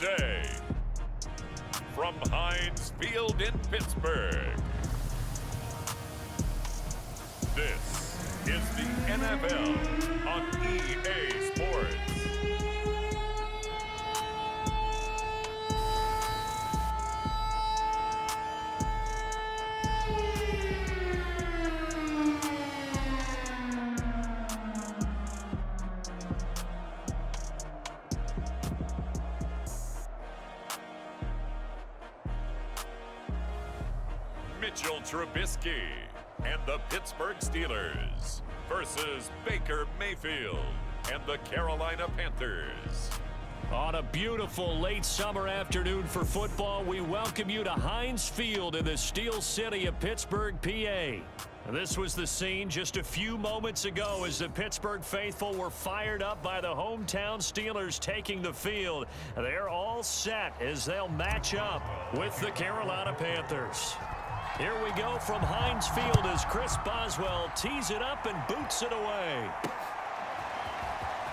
today, from Heinz Field in Pittsburgh, this is the NFL on EA Sports. Trubisky and the Pittsburgh Stelers versus Baker Mayfield and the Carolina Panthers. On a beautiful late summer afternoon for football, we welcome you to Heinz Field in the Steel City of Pittsburgh, PA. This was the scene just a few moments ago as the Pittsburgh faithful were fired up by the hometown Steelers taking the field. They're all set as they'll match up with the Carolina Panthers. Here we go from Heinz Field as Chris Boswell tees it up and boots it away.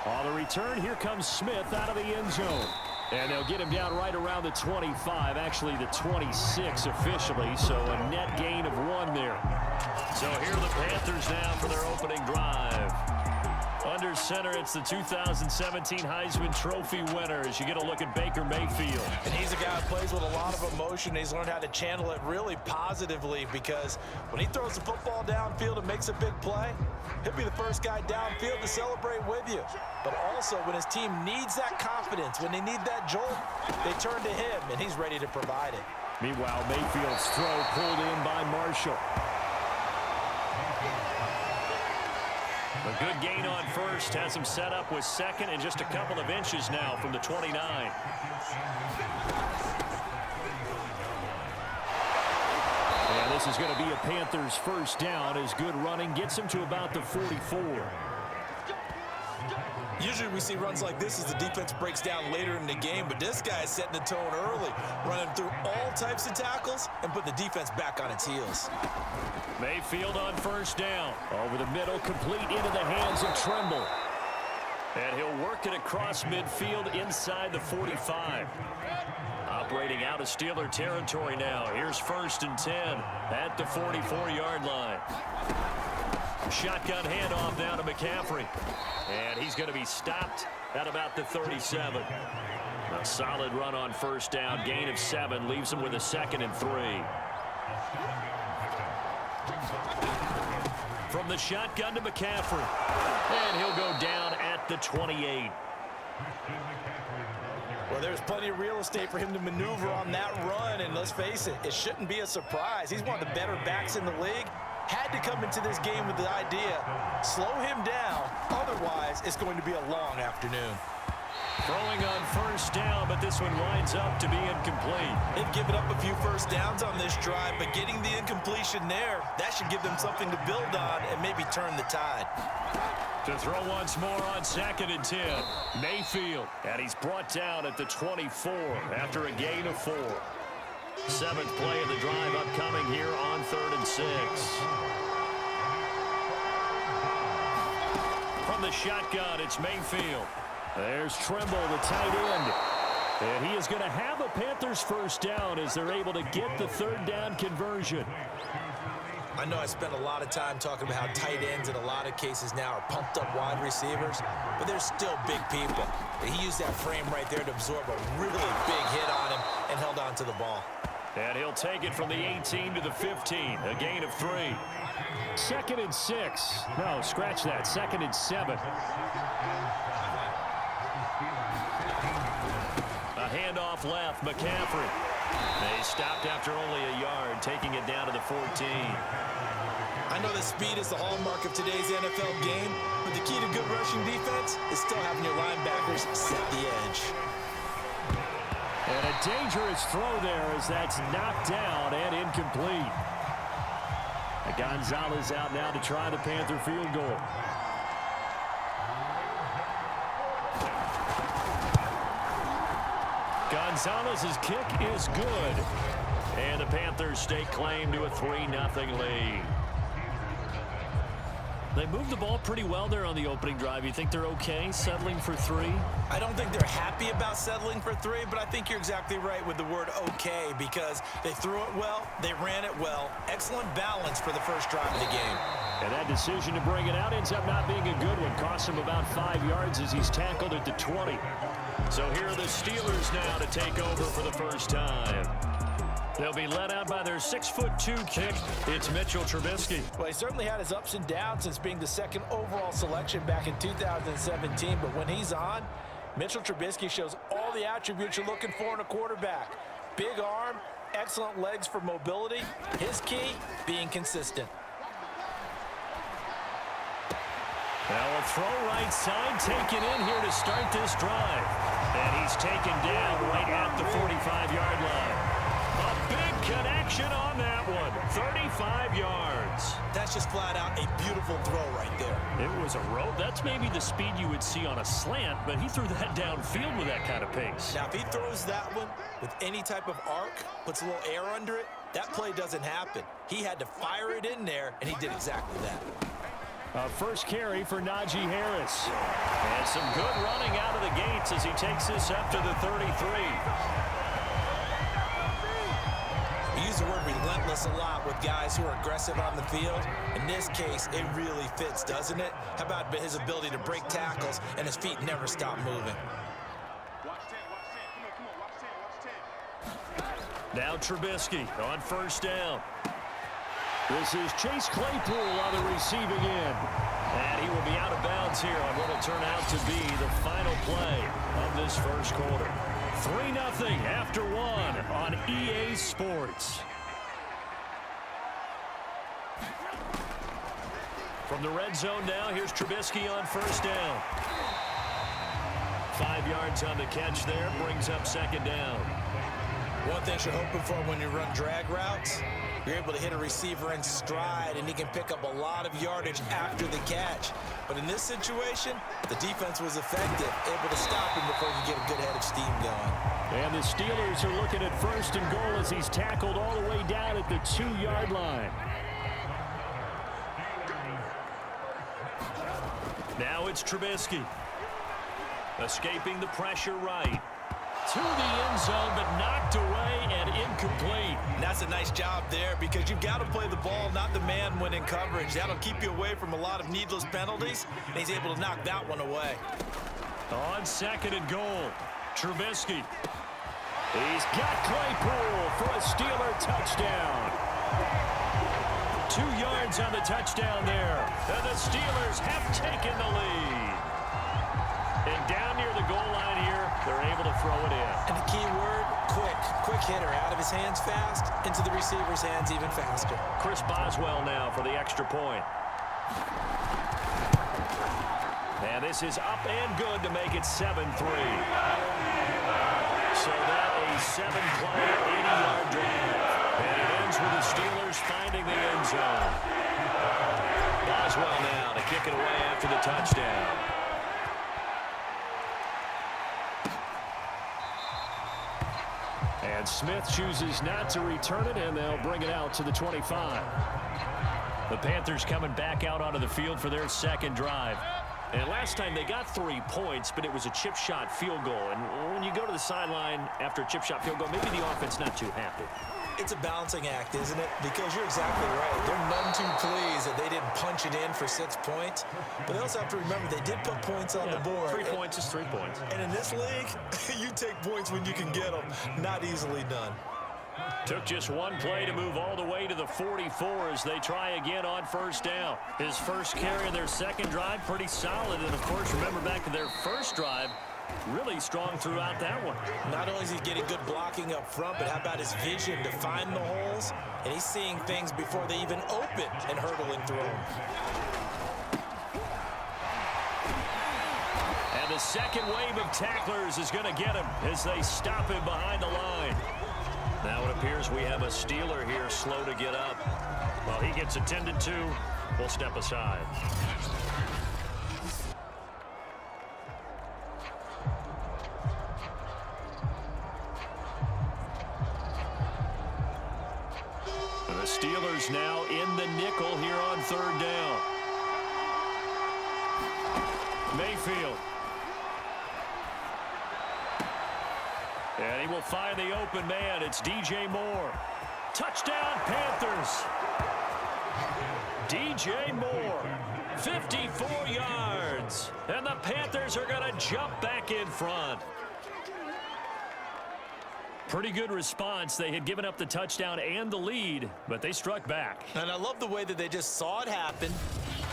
On the return, here comes Smith out of the end zone. And they'll get him down right around the 25, actually the 26 officially, so a net gain of 1 there. So here are the Panthers now for their opening drive. Under center, it's the 2017 Heisman Trophy winner as you get a look at Baker Mayfield. And he's a guy who plays with a lot of emotion. He's learned how to channel it really positively because when he throws the football downfield and makes a big play, he'll be the first guy downfield to celebrate with you. But also, when his team needs that confidence, when they need that jolt, they turn to him, and he's ready to provide it. Meanwhile, Mayfield's throw pulled in by Marshall. A good gain on first, has him set up with second and just a couple of inches now from the 29. And this is going to be a Panthers first down as good running gets him to about the 44. Usually we see runs like this as the defense breaks down later in the game, but this guy is setting the tone early, running through all types of tackles and putting the defense back on its heels. Mayfield on first down. Over the middle, complete into the hands of Tremble. And he'll work it across midfield inside the 45. Operating out of Steeler territory now. Here's 1st and 10 at the 44-yard line. Shotgun handoff now to McCaffrey. And he's going to be stopped at about the 37. A solid run on first down. Gain of 7 leaves him with a 2nd and 3. From the shotgun to McCaffrey. And he'll go down at the 28. Well, there's plenty of real estate for him to maneuver on that run, and let's face it, it shouldn't be a surprise. He's one of the better backs in the league. Had to come into this game with the idea, slow him down, otherwise it's going to be a long afternoon. Throwing on first down, but this one winds up to be incomplete. They've given up a few first downs on this drive, but getting the incompletion there, that should give them something to build on and maybe turn the tide. To throw once more on 2nd and 10. Mayfield, and he's brought down at the 24 after a gain of 4. 7th play of the drive upcoming here on 3rd and 6. From the shotgun, it's Mayfield. There's Tremble, the tight end. And he is going to have a Panthers first down as they're able to get the 3rd down conversion. I know I spent a lot of time talking about how tight ends in a lot of cases now are pumped up wide receivers, but they're still big people. He used that frame right there to absorb a really big hit on him and held on to the ball. And he'll take it from the 18 to the 15, a gain of 3. 2nd and 6. No, scratch that. 2nd and 7. A handoff left, McCaffrey. They stopped after only a yard, taking it down to the 14. I know that speed is the hallmark of today's NFL game, but the key to good rushing defense is still having your linebackers set the edge. And a dangerous throw there as that's knocked down and incomplete. Gonzalez out now to try the Panther field goal. Gonzalez's kick is good. And the Panthers stake claim to a 3-0 lead. They moved the ball pretty well there on the opening drive. You think they're okay settling for 3? I don't think they're happy about settling for 3, but I think you're exactly right with the word okay, because they threw it well, they ran it well. Excellent balance for the first drive of the game. And that decision to bring it out ends up not being a good one. Costs him about 5 yards as he's tackled at the 20. So here are the Steelers now to take over for the first time. They'll be led out by their 6'2" kick. It's Mitchell Trubisky. Well, he certainly had his ups and downs since being the second overall selection back in 2017. But when he's on, Mitchell Trubisky shows all the attributes you're looking for in a quarterback. Big arm, excellent legs for mobility. His key, being consistent. Now a throw right side taken in here to start this drive. And he's taken down right at the 45-yard line. A big connection on that one. 35 yards. That's just flat out a beautiful throw right there. It was a rope. That's maybe the speed you would see on a slant, but he threw that downfield with that kind of pace. Now, if he throws that one with any type of arc, puts a little air under it, that play doesn't happen. He had to fire it in there, and he did exactly that. First carry for Najee Harris. And some good running out of the gates as he takes this up to the 33. We use the word relentless a lot with guys who are aggressive on the field. In this case, it really fits, doesn't it? How about his ability to break tackles and his feet never stop moving? Now Trubisky on first down. This is Chase Claypool on the receiving end. And he will be out of bounds here on what will turn out to be the final play of this first quarter. 3-0 after 1 on EA Sports. From the red zone now, here's Trubisky on first down. 5 yards on the catch there, brings up second down. One thing you're hoping for when you run drag routes, you're able to hit a receiver in stride, and he can pick up a lot of yardage after the catch. But in this situation, the defense was effective, able to stop him before he could get a good head of steam going. And the Steelers are looking at first and goal as he's tackled all the way down at the 2-yard line. Now it's Trubisky. Escaping the pressure right. To the end zone, but knocked away and incomplete. And that's a nice job there, because you've got to play the ball, not the man when in coverage. That'll keep you away from a lot of needless penalties, and he's able to knock that one away. On second and goal, Trubisky. He's got Claypool for a Steeler touchdown. 2 yards on the touchdown there. And the Steelers have taken the lead. And down near the goal line here, they're able to throw it in. And the key word, quick. Quick hitter, out of his hands fast, into the receiver's hands even faster. Chris Boswell now for the extra point. And this is up and good to make it 7-3. So that a 7-play, 80-yard drive. And it ends with the Steelers finding the end zone. Boswell now to kick it away after the touchdown. And Smith chooses not to return it, and they'll bring it out to the 25. The Panthers coming back out onto the field for their second drive. And last time they got 3 points, but it was a chip shot field goal. And when you go to the sideline after a chip shot field goal, maybe the offense not too happy. It's a balancing act, isn't it? Because you're exactly right. They're none too pleased that they didn't punch it in for 6 points. But they also have to remember they did put points on the board. 3 points is 3 points. And in this league, you take points when you can get them. Not easily done. Took just 1 play to move all the way to the 44 as they try again on first down. His first carry of their second drive, pretty solid. And, of course, remember back to their first drive, really strong throughout that one. Not only is he getting good blocking up front, but how about his vision to find the holes? And he's seeing things before they even open and hurdling through them. And the second wave of tacklers is going to get him as they stop him behind the line. Now it appears we have a Steeler here slow to get up. While he gets attended to, we'll step aside. The Steelers now in the nickel here on third down. Mayfield. And he will find the open man. It's DJ Moore. Touchdown, Panthers. DJ Moore, 54 yards. And the Panthers are going to jump back in front. Pretty good response. They had given up the touchdown and the lead, but they struck back. And I love the way that they just saw it happen,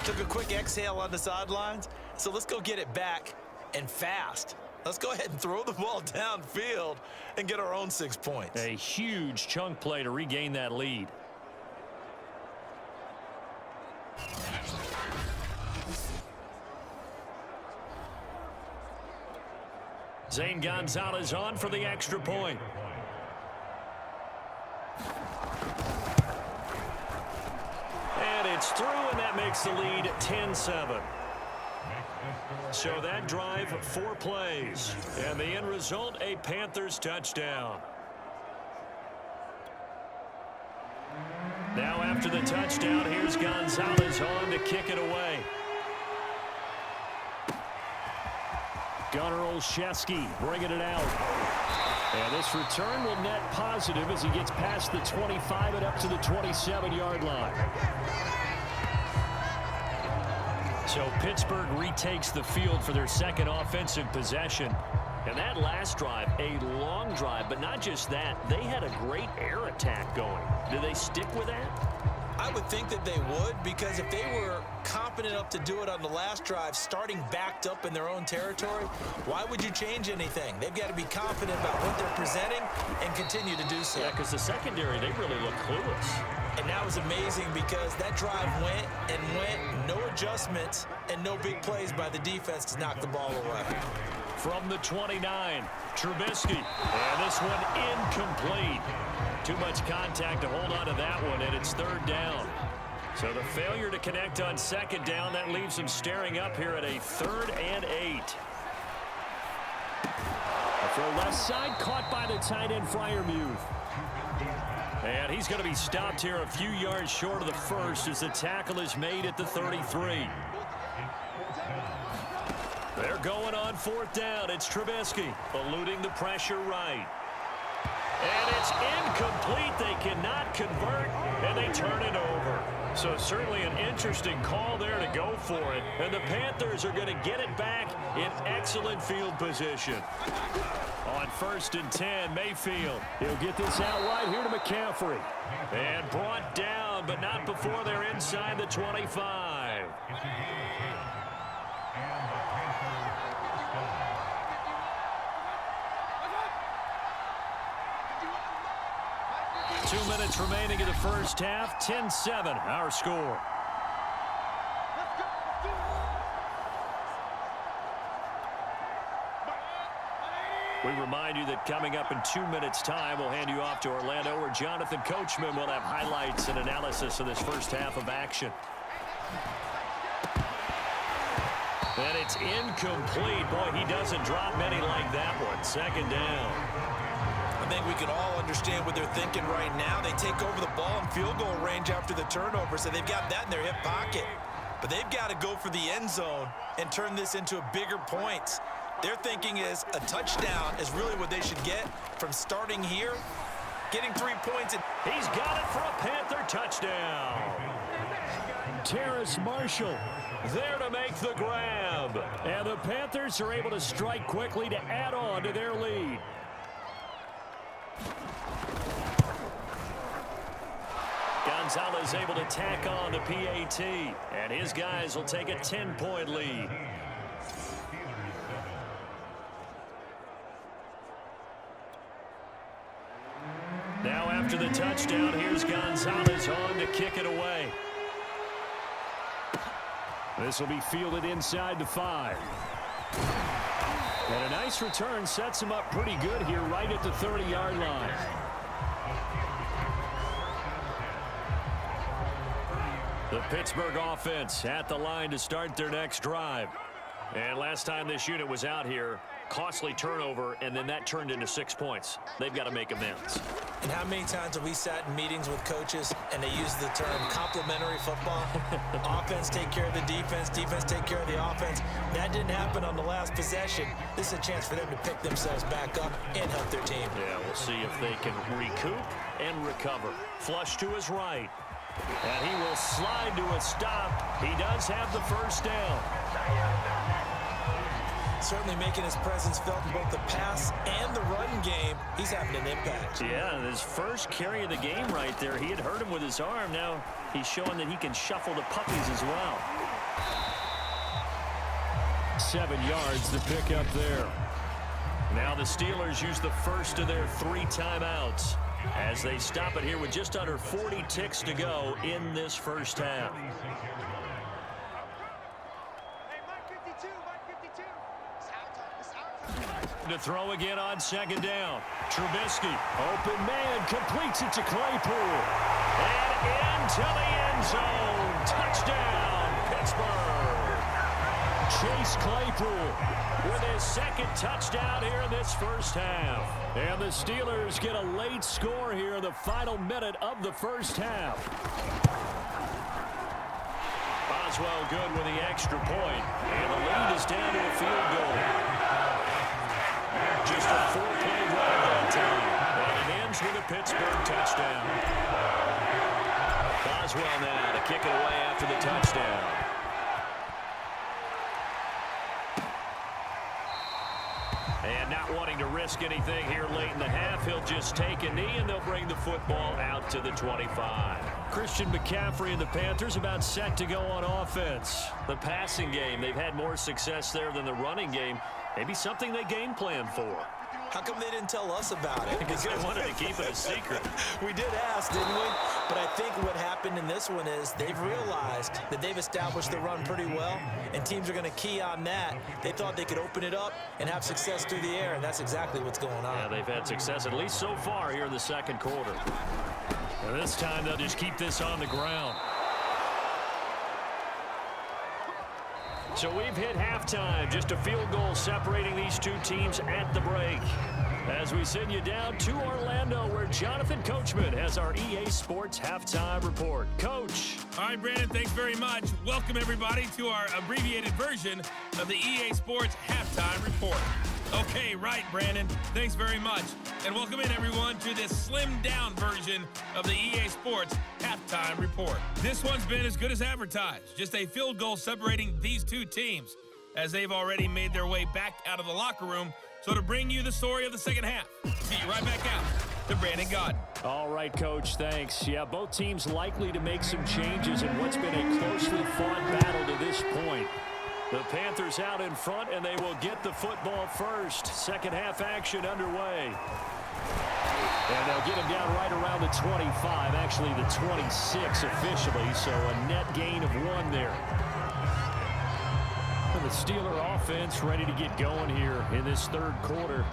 took a quick exhale on the sidelines. So let's go get it back and fast. Let's go ahead and throw the ball downfield and get our own 6 points. A huge chunk play to regain that lead. Zane Gonzalez on for the extra point. And it's through, and that makes the lead 10-7. So that drive, 4 plays. And the end result, a Panthers touchdown. Now after the touchdown, here's Gonzalez on to kick it away. Gunnar Olszewski bringing it out. And this return will net positive as he gets past the 25 and up to the 27-yard line. So Pittsburgh retakes the field for their second offensive possession. And that last drive, a long drive, but not just that. They had a great air attack going. Do they stick with that? I would think that they would, because if they were confident enough to do it on the last drive, starting backed up in their own territory, why would you change anything? They've got to be confident about what they're presenting and continue to do so. Yeah, because the secondary, they really look clueless. And that was amazing because that drive went and went, no adjustments and no big plays by the defense to knock the ball away. From the 29, Trubisky. And this one incomplete. Too much contact to hold on to that one, and it's third down. So the failure to connect on second down, that leaves them staring up here at a 3rd and 8. A throw left side, caught by the tight end, Freiermuth. And he's going to be stopped here a few yards short of the first as the tackle is made at the 33. They're going on 4th down. It's Trubisky eluding the pressure right. And it's incomplete. They cannot convert, and they turn it over. So certainly an interesting call there to go for it. And the Panthers are going to get it back in excellent field position. On 1st and 10, Mayfield. He'll get this out wide here to McCaffrey. And brought down, but not before they're inside the 25. 2 minutes remaining in the first half. 10-7, our score. We remind you that coming up in 2 minutes' time, we'll hand you off to Orlando, where Jonathan Coachman will have highlights and analysis of this first half of action. And it's incomplete. Boy, he doesn't drop many like that one. 2nd down. I think we can all understand what they're thinking right now. They take over the ball in field goal range after the turnover, so they've got that in their hip pocket. But they've got to go for the end zone and turn this into a bigger point. Their thinking is a touchdown is really what they should get from starting here, getting 3 points. He's got it for a Panther touchdown. Terrace Marshall there to make the grab. And the Panthers are able to strike quickly to add on to their lead. Gonzalez able to tack on the PAT, and his guys will take a 10-point lead. Now after the touchdown, here's Gonzalez on to kick it away. This will be fielded inside the 5. And a nice return sets him up pretty good here right at the 30-yard line. The Pittsburgh offense at the line to start their next drive. And last time this unit was out here, costly turnover, and then that turned into 6 points. They've got to make amends. And how many times have we sat in meetings with coaches and they use the term complementary football? Offense take care of the defense, defense take care of the offense. That didn't happen on the last possession. This is a chance for them to pick themselves back up and help their team. Yeah, we'll see if they can recoup and recover. Flush to his right. And he will slide to a stop. He does have the first down. Certainly making his presence felt in both the pass and the run game. He's having an impact. Yeah, his first carry of the game right there. He had hurt him with his arm. Now he's showing that he can shuffle the puppies as well. 7 yards to pick up there. Now the Steelers use the first of their 3 timeouts as they stop it here with just under 40 ticks to go in this first half. To throw again on second down. Trubisky, open man, completes it to Claypool. And into the end zone. Touchdown, Pittsburgh. Chase Claypool with his second touchdown here in this first half. And the Steelers get a late score here in the final minute of the first half. Boswell good with the extra point. And the lead is down to a field goal. Just a 4-play drive that time. And it ends with a Pittsburgh touchdown. Boswell now to kick it away after the touchdown. And not wanting to risk anything here late in the half, he'll just take a knee and they'll bring the football out to the 25. Christian McCaffrey and the Panthers about set to go on offense. The passing game, they've had more success there than the running game. Maybe something they game plan for. How come they didn't tell us about it? Because they wanted to keep it a secret. We did ask, didn't we? But I think what happened in this one is they've realized that they've established the run pretty well, and teams are going to key on that. They thought they could open it up and have success through the air, and that's exactly what's going on. Yeah, they've had success, at least so far, here in the second quarter. And this time, they'll just keep this on the ground. So we've hit halftime. Just a field goal separating these two teams at the break. As we send you down to Orlando, where Jonathan Coachman has our EA Sports Halftime Report. Coach. All right, Brandon, thanks very much. Welcome, everybody, to our abbreviated version of the EA Sports Halftime Report. Okay, right, Brandon. Thanks very much. And welcome in, everyone, to this slimmed-down version of the EA Sports Halftime Report. This one's been as good as advertised. Just a field goal separating these two teams, as they've already made their way back out of the locker room. So to bring you the story of the second half, see you right back out to Brandon Godden. All right, Coach, thanks. Yeah, both teams likely to make some changes in what's been a closely fought battle to this point. The Panthers out in front, and they will get the football first. Second half action underway. And they'll get him down right around the 25, actually the 26 officially, so a net gain of 1 there. And the Steeler offense ready to get going here in this third quarter.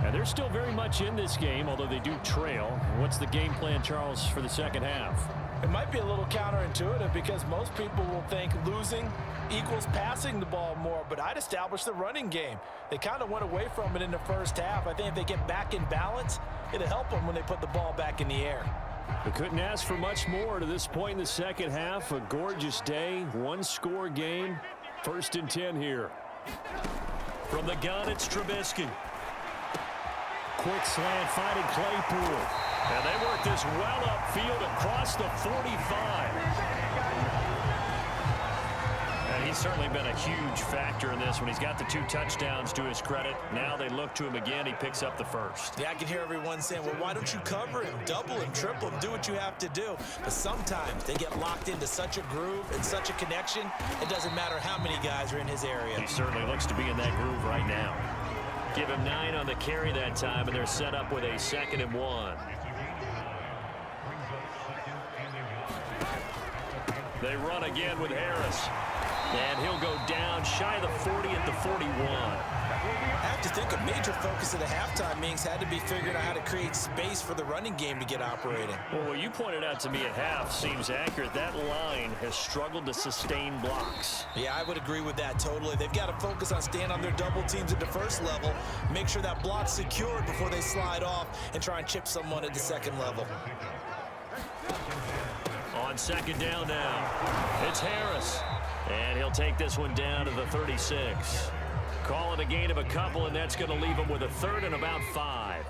And they're still very much in this game, although they do trail. What's the game plan, Charles, for the second half? It might be a little counterintuitive because most people will think losing equals passing the ball more, but I'd establish the running game. They kind of went away from it in the first half. I think if they get back in balance, it'll help them when they put the ball back in the air. They couldn't ask for much more to this point in the second half. A gorgeous day, one-score game. 1st and 10 here. From the gun, it's Trubisky. Quick slant finding Claypool. And they work this well upfield across the 45. And he's certainly been a huge factor in this when he's got the 2 touchdowns to his credit. Now they look to him again. He picks up the first. Yeah, I can hear everyone saying, well, why don't you cover him, double him, triple him, do what you have to do. But sometimes they get locked into such a groove and such a connection, it doesn't matter how many guys are in his area. He certainly looks to be in that groove right now. Give him 9 on the carry that time, and they're set up with a 2nd and 1. They run again with Harris. And he'll go down shy of the 40 at the 41. I have to think a major focus of the halftime meetings had to be figuring out how to create space for the running game to get operating. Well, what you pointed out to me at half seems accurate. That line has struggled to sustain blocks. Yeah, I would agree with that totally. They've got to focus on staying on their double teams at the first level, make sure that block's secured before they slide off and try and chip someone at the second level. On second down now, it's Harris. And he'll take this one down to the 36. Call it a gain of a couple, and that's going to leave him with a third and about 5.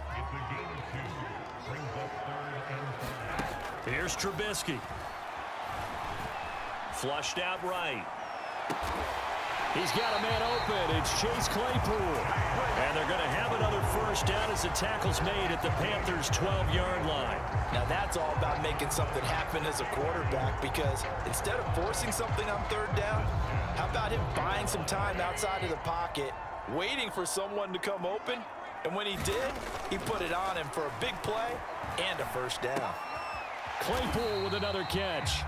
Here's Trubisky. Flushed out right. He's got a man open. It's Chase Claypool. And they're going to have another first down as the tackle's made at the Panthers' 12-yard line. Now that's all about making something happen as a quarterback, because instead of forcing something on third down, how about him buying some time outside of the pocket, waiting for someone to come open, and when he did, he put it on him for a big play and a first down. Claypool with another catch.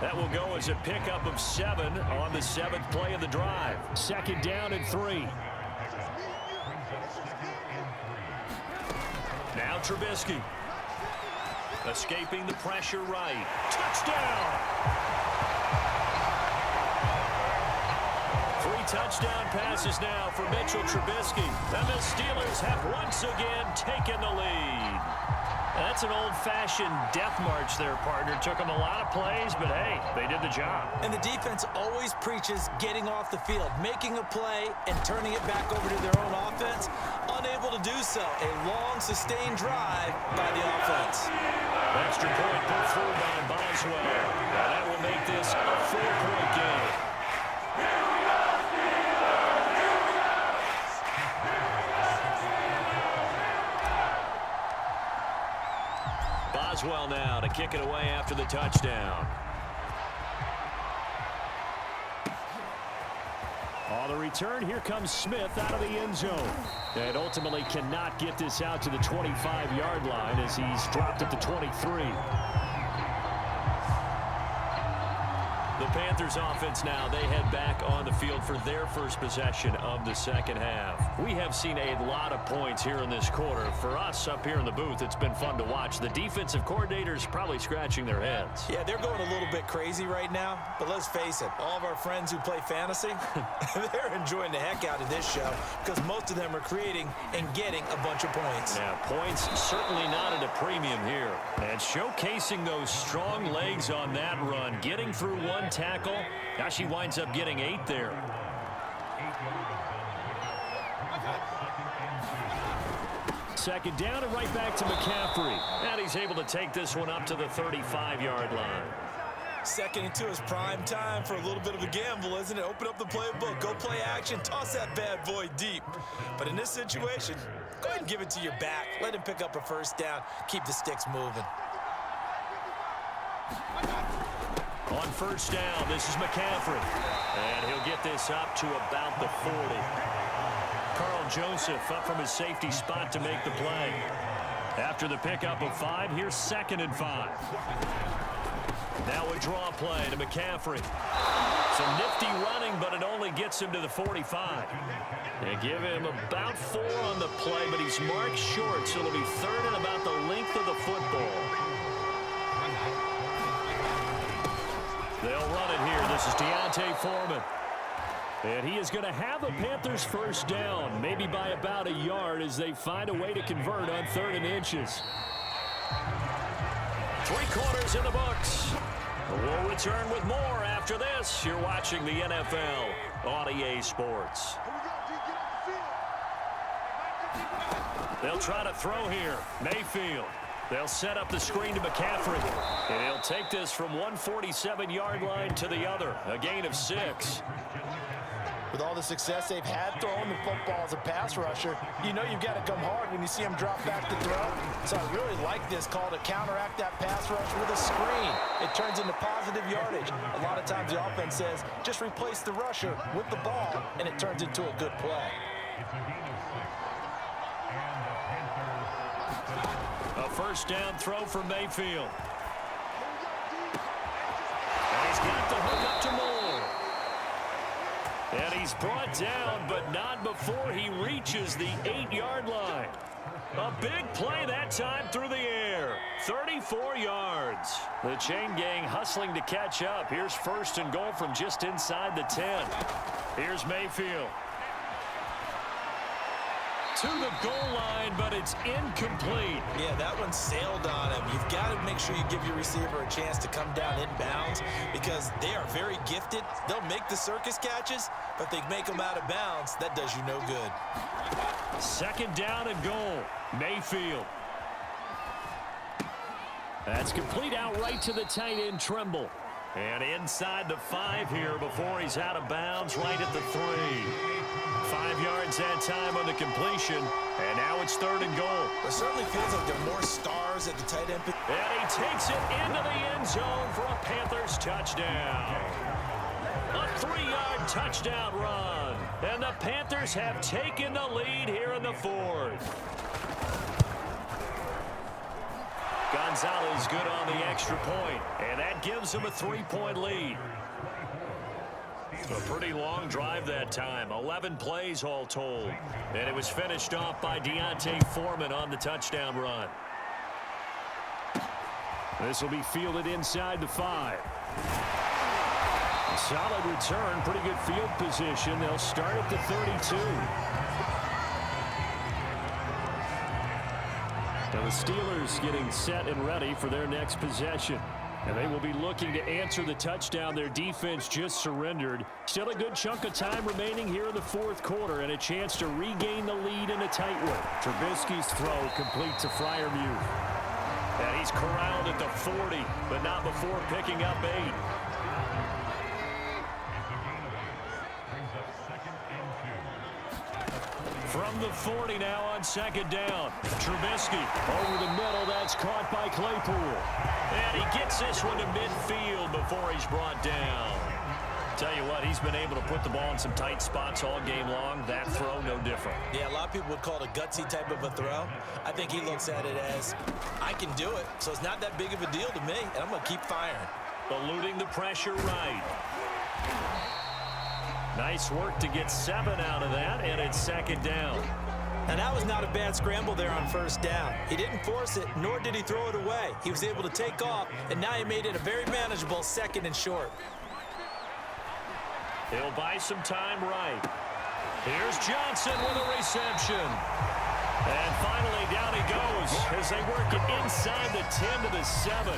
That will go as a pickup of 7 on the 7th play of the drive. Second down and 3. Now Trubisky. Escaping the pressure right. Touchdown! 3 touchdown passes now for Mitchell Trubisky. And the Steelers have once again taken the lead. That's an old-fashioned death march there, partner. Took them a lot of plays, but hey, they did the job. And the defense always preaches getting off the field, making a play, and turning it back over to their own offense. Unable to do so. A long, sustained drive by the offense. Extra point put through by Boswell. Now that will make this a 4-point game. Boswell now to kick it away after the touchdown. On the return, here comes Smith out of the end zone. And ultimately cannot get this out to the 25-yard line as he's dropped at the 23. The Panthers offense now, they head back on the field for their first possession of the second half. We have seen a lot of points here in this quarter. For us up here in the booth, it's been fun to watch. The defensive coordinators probably scratching their heads. Yeah, they're going a little bit crazy right now, but let's face it, all of our friends who play fantasy, they're enjoying the heck out of this show because most of them are creating and getting a bunch of points. Yeah, points certainly not at a premium here. And showcasing those strong legs on that run, getting through one tackle. Gosh, he winds up getting 8 there. Second down and right back to McCaffrey. And he's able to take this one up to the 35-yard line. Second and 2 is prime time for a little bit of a gamble, isn't it? Open up the playbook, go play action, toss that bad boy deep. But in this situation, go ahead and give it to your back. Let him pick up a first down. Keep the sticks moving. On first down, this is McCaffrey. And he'll get this up to about the 40. Carl Joseph up from his safety spot to make the play. After the pickup of 5, here's 2nd and 5. Now a draw play to McCaffrey. Some nifty running, but it only gets him to the 45. They give him about 4 on the play, but he's marked short, so it'll be 3rd and about the length of the football. They'll run it here. This is Deontay Foreman. And he is going to have a Panthers first down, maybe by about a yard as they find a way to convert on 3rd and inches. 3 quarters in the books. We'll return with more after this. You're watching the NFL on EA Sports. They'll try to throw here. Mayfield. They'll set up the screen to McCaffrey. And he'll take this from 147-yard line to the other. A gain of 6. With all the success they've had throwing the football as a pass rusher, you know you've got to come hard when you see him drop back to throw. So I really like this call to counteract that pass rush with a screen. It turns into positive yardage. A lot of times the offense says, just replace the rusher with the ball, and it turns into a good play. A first down throw for Mayfield. And he's got the hook up to Moore. And he's brought down, but not before he reaches the 8-yard line. A big play that time through the air. 34 yards. The chain gang hustling to catch up. Here's 1st and goal from just inside the 10. Here's Mayfield. To the goal line, but it's incomplete. Yeah, that one sailed on him. You've got to make sure you give your receiver a chance to come down inbounds because they are very gifted. They'll make the circus catches, but they make them out of bounds. That does you no good. 2nd down and goal. Mayfield. That's complete out right to the tight end, Tremble. And inside the 5 here before he's out of bounds right at the 3. 5 yards that time on the completion, and now it's 3rd and goal. It certainly feels like there are more stars at the tight end. And he takes it into the end zone for a Panthers touchdown. A 3-yard touchdown run. And the Panthers have taken the lead here in the 4th. Gonzalez good on the extra point, and that gives him a 3-point lead. A pretty long drive that time, 11 plays all told. And it was finished off by Deontay Foreman on the touchdown run. This will be fielded inside the 5. A solid return, pretty good field position. They'll start at the 32. Now the Steelers getting set and ready for their next possession. And they will be looking to answer the touchdown their defense just surrendered. Still a good chunk of time remaining here in the 4th quarter and a chance to regain the lead in a tight one. Trubisky's throw complete to Freiermuth. And he's corralled at the 40, but not before picking up 8. From the 40 now on 2nd down. Trubisky over the middle. That's caught by Claypool. And he gets this one to midfield before he's brought down. Tell you what, he's been able to put the ball in some tight spots all game long. That throw, no different. Yeah, a lot of people would call it a gutsy type of a throw. I think he looks at it as, I can do it, so it's not that big of a deal to me, and I'm going to keep firing. Eluding the pressure right. Nice work to get 7 out of that, and it's 2nd down. And that was not a bad scramble there on 1st down. He didn't force it, nor did he throw it away. He was able to take off, and now he made it a very manageable 2nd and short. He'll buy some time right. Here's Johnson with a reception. And finally, down he goes as they work it inside the 10 to the 7.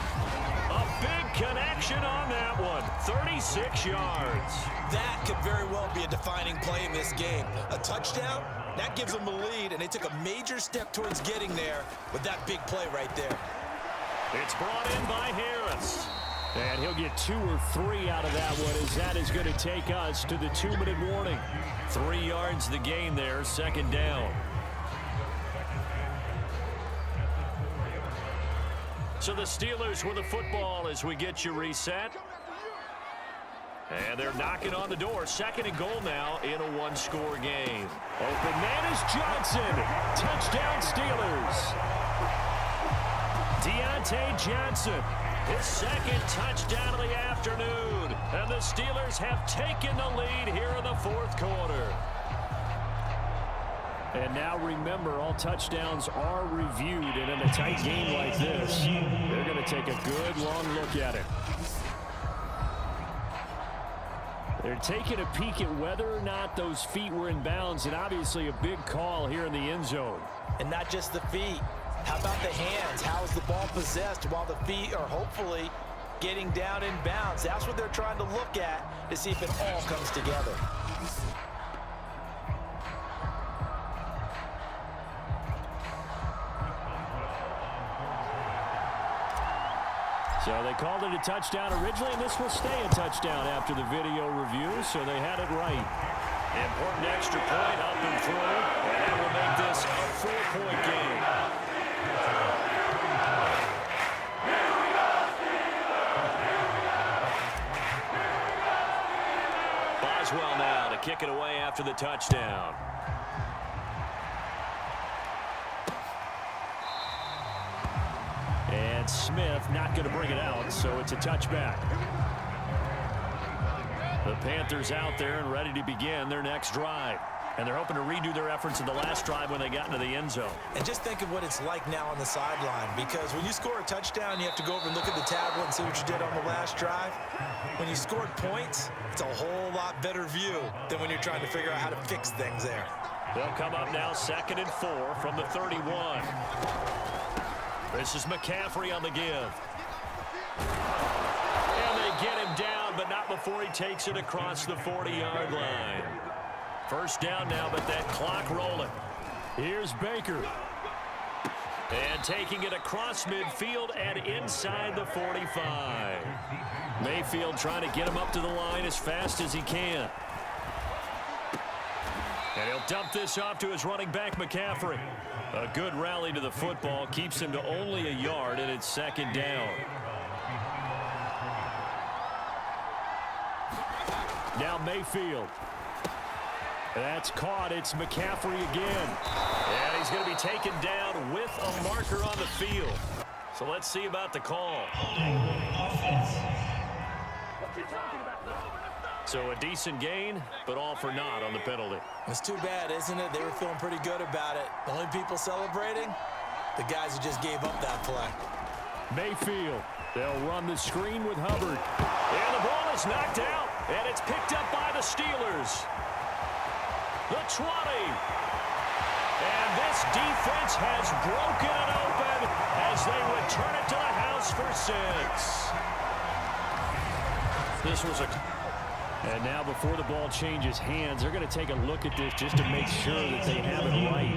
A big connection on that one. 36 yards. That could very well be a defining play in this game. A touchdown, that gives them a lead, and they took a major step towards getting there with that big play right there. It's brought in by Harris. And he'll get 2 or 3 out of that one as that is going to take us to the 2-minute warning. 3 yards the gain there, 2nd down. So the Steelers with the football as we get you reset. And they're knocking on the door. 2nd and goal now in a 1-score game. Open man is Johnson. Touchdown Steelers. Deontay Johnson. His 2nd touchdown of the afternoon. And the Steelers have taken the lead here in the 4th quarter. And now remember, all touchdowns are reviewed. And in a tight game like this, they're going to take a good long look at it. They're taking a peek at whether or not those feet were in bounds. And obviously a big call here in the end zone. And not just the feet. How about the hands? How is the ball possessed while the feet are hopefully getting down in bounds? That's what they're trying to look at to see if it all comes together. So they called it a touchdown originally, and this will stay a touchdown after the video review, so they had it right. Important extra point up and through, and that will make this a 4-point game. Boswell now to kick it away after the touchdown. And Smith not going to bring it out, so it's a touchback. The Panthers out there and ready to begin their next drive. And they're hoping to redo their efforts in the last drive when they got into the end zone. And just think of what it's like now on the sideline, because when you score a touchdown, you have to go over and look at the tablet and see what you did on the last drive. When you scored points, it's a whole lot better view than when you're trying to figure out how to fix things there. They'll come up now 2nd and 4 from the 31. This is McCaffrey on the give. And they get him down, but not before he takes it across the 40-yard line. First down now, but that clock rolling. Here's Baker. And taking it across midfield and inside the 45. Mayfield trying to get him up to the line as fast as he can. And he'll dump this off to his running back, McCaffrey. A good rally to the football keeps him to only a yard, and it's 2nd down. Now Mayfield. That's caught. It's McCaffrey again. And he's going to be taken down with a marker on the field. So let's see about the call. So a decent gain, but all for naught on the penalty. It's too bad, isn't it? They were feeling pretty good about it. The only people celebrating, the guys who just gave up that play. Mayfield. They'll run the screen with Hubbard. And the ball is knocked out. And it's picked up by the Stelers. The 20. And this defense has broken it open as they return it to the house for 6. This was a... And now before the ball changes hands, they're going to take a look at this just to make sure that they have it right.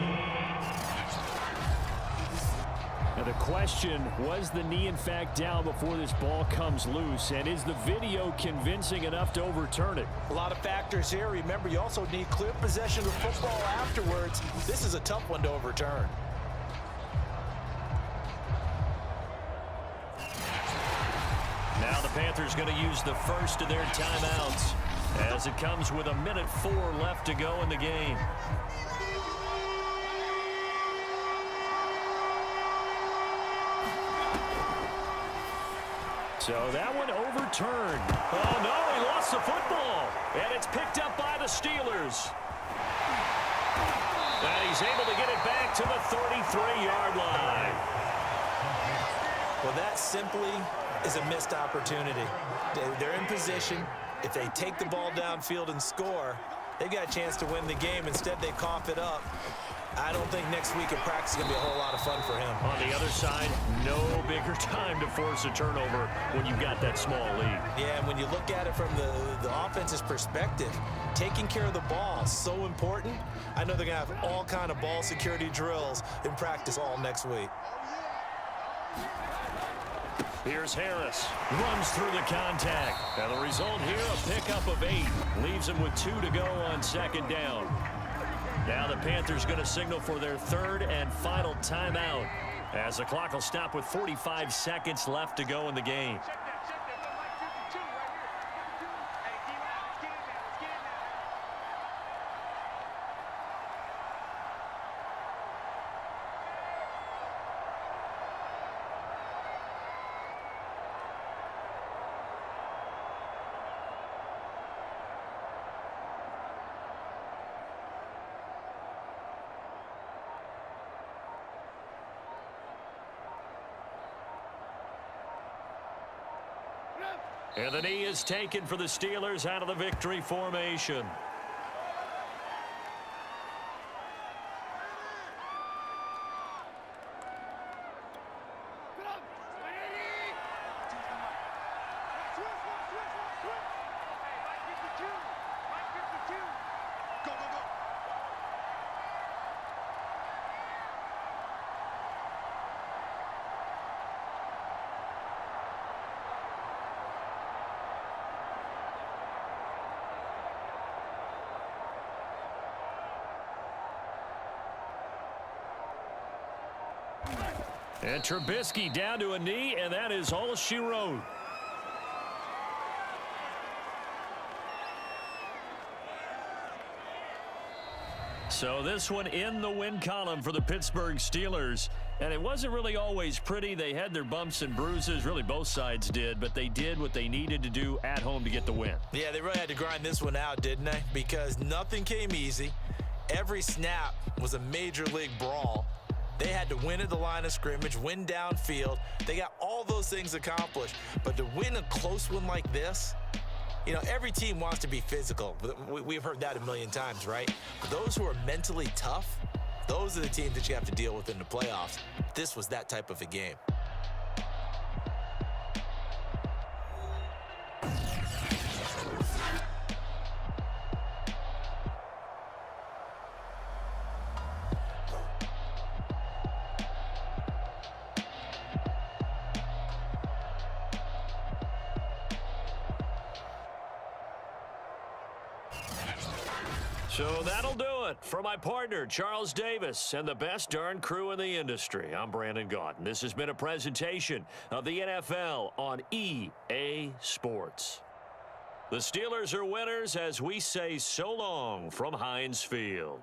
Now the question, was the knee in fact down before this ball comes loose? And is the video convincing enough to overturn it? A lot of factors here. Remember, you also need clear possession of the football afterwards. This is a tough one to overturn. Now the Panthers going to use the first of their timeouts as it comes with 1:04 left to go in the game. So that one overturned. Oh, no, he lost the football. And it's picked up by the Stelers. And he's able to get it back to the 33-yard line. Well, that simply is a missed opportunity. They're in position. If they take the ball downfield and score, they've got a chance to win the game. Instead, they cough it up. I don't think next week at practice is going to be a whole lot of fun for him. On the other side, no bigger time to force a turnover when you've got that small lead. Yeah, and when you look at it from the offense's perspective, taking care of the ball is so important. I know they're going to have all kind of ball security drills in practice all next week. Here's Harris. Runs through the contact. And the result here, a pickup of 8. Leaves him with 2 to go on 2nd down. Now the Panthers going to signal for their 3rd and final timeout as the clock will stop with 45 seconds left to go in the game. And the knee is taken for the Stelers out of the victory formation. And Trubisky down to a knee, and that is all she wrote. So this one in the win column for the Pittsburgh Steelers. And it wasn't really always pretty. They had their bumps and bruises. Really, both sides did. But they did what they needed to do at home to get the win. Yeah, they really had to grind this one out, didn't they? Because nothing came easy. Every snap was a major league brawl. They had to win at the line of scrimmage, win downfield. They got all those things accomplished. But to win a close one like this, you know, every team wants to be physical. We've heard that a million times, right? But those who are mentally tough, those are the teams that you have to deal with in the playoffs. This was that type of a game. So that'll do it for my partner, Charles Davis, and the best darn crew in the industry. I'm Brandon Gott, and this has been a presentation of the NFL on EA Sports. The Steelers are winners as we say so long from Heinz Field.